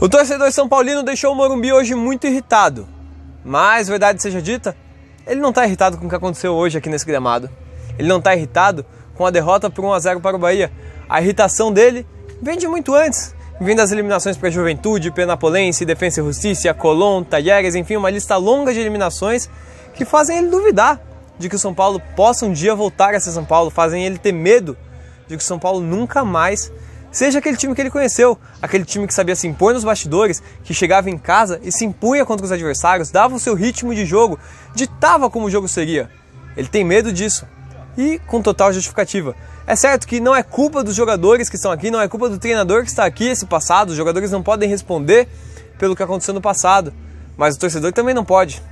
O torcedor são paulino deixou o Morumbi hoje muito irritado, mas, verdade seja dita, ele não está irritado com o que aconteceu hoje aqui nesse gramado. Ele não está irritado com a derrota por 1-0 para o Bahia. A irritação dele vem de muito antes, vem das eliminações para a Juventude, Penapolense, Defensa e Justiça, Colón, Talleres, enfim, uma lista longa de eliminações que fazem ele duvidar de que o São Paulo possa um dia voltar a ser São Paulo, fazem ele ter medo de que o São Paulo nunca mais seja aquele time que ele conheceu, aquele time que sabia se impor nos bastidores, que chegava em casa e se impunha contra os adversários, dava o seu ritmo de jogo, ditava como o jogo seria. Ele tem medo disso e com total justificativa. É certo que não é culpa dos jogadores que estão aqui, não é culpa do treinador que está aqui esse passado, os jogadores não podem responder pelo que aconteceu no passado, mas o torcedor também não pode.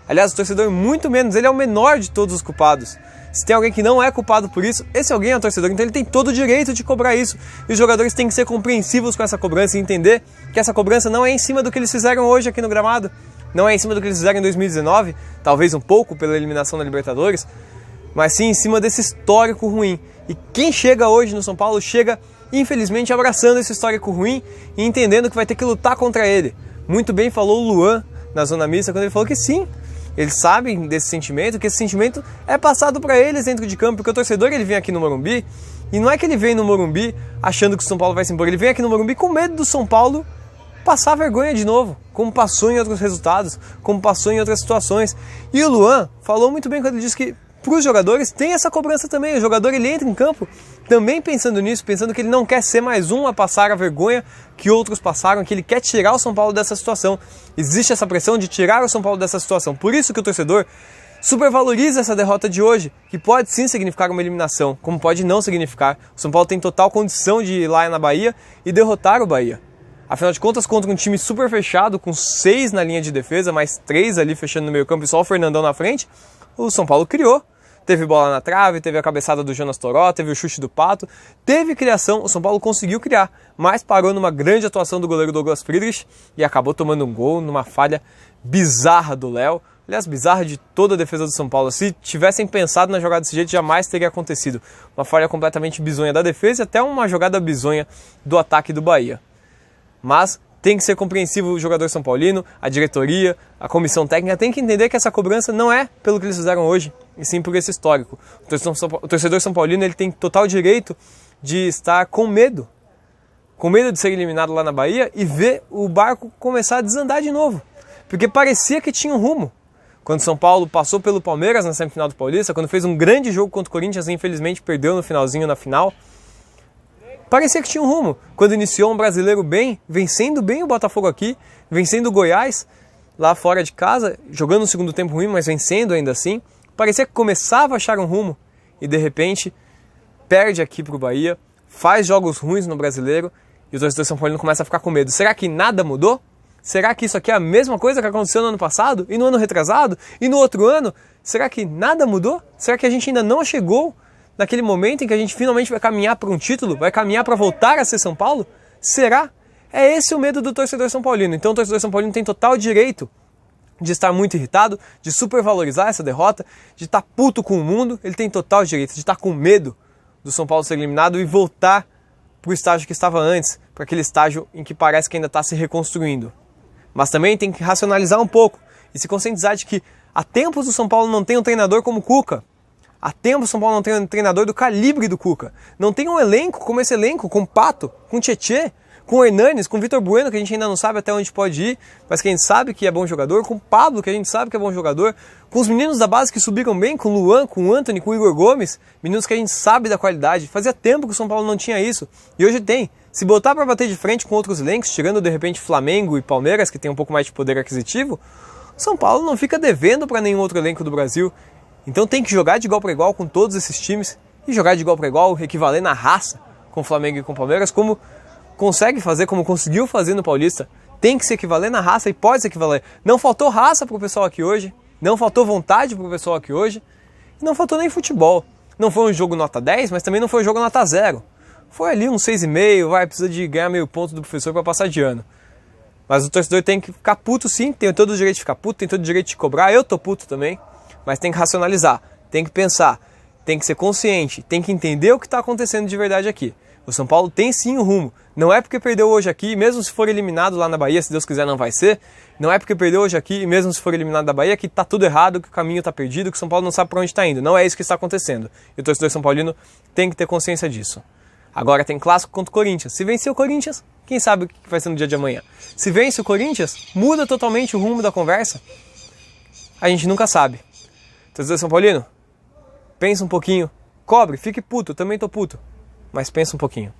Aliás, o torcedor muito menos, ele é o menor de todos os culpados. Se tem alguém que não é culpado por isso, esse alguém é o torcedor, então ele tem todo o direito de cobrar isso. E os jogadores têm que ser compreensivos com essa cobrança e entender que essa cobrança não é em cima do que eles fizeram hoje aqui no gramado, não é em cima do que eles fizeram em 2019, talvez um pouco pela eliminação da Libertadores, mas sim em cima desse histórico ruim. E quem chega hoje no São Paulo chega, infelizmente, abraçando esse histórico ruim e entendendo que vai ter que lutar contra ele. Muito bem falou o Luan na zona mista quando ele falou que sim, eles sabem desse sentimento, que esse sentimento é passado para eles dentro de campo, porque o torcedor ele vem aqui no Morumbi, e não é que ele vem no Morumbi achando que o São Paulo vai se impor, ele vem aqui no Morumbi com medo do São Paulo passar vergonha de novo, como passou em outros resultados, como passou em outras situações. E o Luan falou muito bem quando ele disse que para os jogadores tem essa cobrança também, o jogador ele entra em campo também pensando nisso, pensando que ele não quer ser mais um a passar a vergonha que outros passaram, que ele quer tirar o São Paulo dessa situação. Existe essa pressão de tirar o São Paulo dessa situação, por isso que o torcedor supervaloriza essa derrota de hoje, que pode sim significar uma eliminação, como pode não significar. O São Paulo tem total condição de ir lá na Bahia e derrotar o Bahia. Afinal de contas, contra um time super fechado, com 6 na linha de defesa, mais 3 ali fechando no meio campo e só o Fernandão na frente, o São Paulo criou. Teve bola na trave, teve a cabeçada do Jonas Toró, teve o chute do Pato, teve criação, o São Paulo conseguiu criar, mas parou numa grande atuação do goleiro Douglas Friedrich e acabou tomando um gol numa falha bizarra do Léo. Aliás, bizarra de toda a defesa do São Paulo. Se tivessem pensado na jogada desse jeito, jamais teria acontecido. Uma falha completamente bizonha da defesa e até uma jogada bizonha do ataque do Bahia. Mas tem que ser compreensivo o jogador são paulino, a diretoria, a comissão técnica tem que entender que essa cobrança não é pelo que eles fizeram hoje, e sim por esse histórico. O torcedor são paulino ele tem total direito de estar com medo de ser eliminado lá na Bahia e ver o barco começar a desandar de novo, porque parecia que tinha um rumo. Quando São Paulo passou pelo Palmeiras na semifinal do Paulista, quando fez um grande jogo contra o Corinthians e infelizmente perdeu no finalzinho na final, parecia que tinha um rumo. Quando iniciou um brasileiro bem, vencendo bem o Botafogo aqui, vencendo o Goiás lá fora de casa, jogando no segundo tempo ruim, mas vencendo ainda assim, parecia que começava a achar um rumo e de repente perde aqui para o Bahia, faz jogos ruins no brasileiro e o torcedor São Paulo começa a ficar com medo. Será que nada mudou? Será que isso aqui é a mesma coisa que aconteceu no ano passado e no ano retrasado e no outro ano? Será que nada mudou? Será que a gente ainda não chegou naquele momento em que a gente finalmente vai caminhar para um título, vai caminhar para voltar a ser São Paulo? Será? É esse o medo do torcedor São Paulino. Então o torcedor São Paulino tem total direito de estar muito irritado, de supervalorizar essa derrota, de estar puto com o mundo. Ele tem total direito de estar com medo do São Paulo ser eliminado e voltar para o estágio que estava antes, para aquele estágio em que parece que ainda está se reconstruindo. Mas também tem que racionalizar um pouco e se conscientizar de que há tempos o São Paulo não tem um treinador como o Cuca. Há tempo o São Paulo não tem um treinador do calibre do Cuca. Não tem um elenco como esse elenco, com Pato, com Tietê, com Hernanes, com Vitor Bueno, que a gente ainda não sabe até onde pode ir, mas que a gente sabe que é bom jogador, com Pablo, que a gente sabe que é bom jogador, com os meninos da base que subiram bem, com Luan, com Antony, com Igor Gomes, meninos que a gente sabe da qualidade. Fazia tempo que o São Paulo não tinha isso, e hoje tem. Se botar para bater de frente com outros elencos, tirando de repente Flamengo e Palmeiras, que tem um pouco mais de poder aquisitivo, o São Paulo não fica devendo para nenhum outro elenco do Brasil. Então tem que jogar de igual para igual com todos esses times e jogar de igual para igual, equivaler na raça com Flamengo e com Palmeiras, como consegue fazer, como conseguiu fazer no Paulista. Tem que se equivaler na raça e pode se equivaler. Não faltou raça pro pessoal aqui hoje, não faltou vontade pro pessoal aqui hoje, e não faltou nem futebol. Não foi um jogo nota 10, mas também não foi um jogo nota 0. Foi ali um 6,5, precisa de ganhar meio ponto do professor para passar de ano. Mas o torcedor tem que ficar puto sim, tem todo o direito de ficar puto, tem todo o direito de cobrar, eu tô puto também. Mas tem que racionalizar, tem que pensar, tem que ser consciente, tem que entender o que está acontecendo de verdade aqui. O São Paulo tem sim um rumo. Não é porque perdeu hoje aqui, mesmo se for eliminado lá na Bahia, se Deus quiser não vai ser. Não é porque perdeu hoje aqui, mesmo se for eliminado da Bahia, que tá tudo errado, que o caminho tá perdido, que o São Paulo não sabe para onde está indo. Não é isso que está acontecendo. E o torcedor são paulino tem que ter consciência disso. Agora tem clássico contra o Corinthians. Se vencer o Corinthians, quem sabe o que vai ser no dia de amanhã. Se vence o Corinthians, muda totalmente o rumo da conversa. A gente nunca sabe. Torcedor são paulino, pensa um pouquinho. Cobre, fique puto, eu também tô puto. Mas pensa um pouquinho.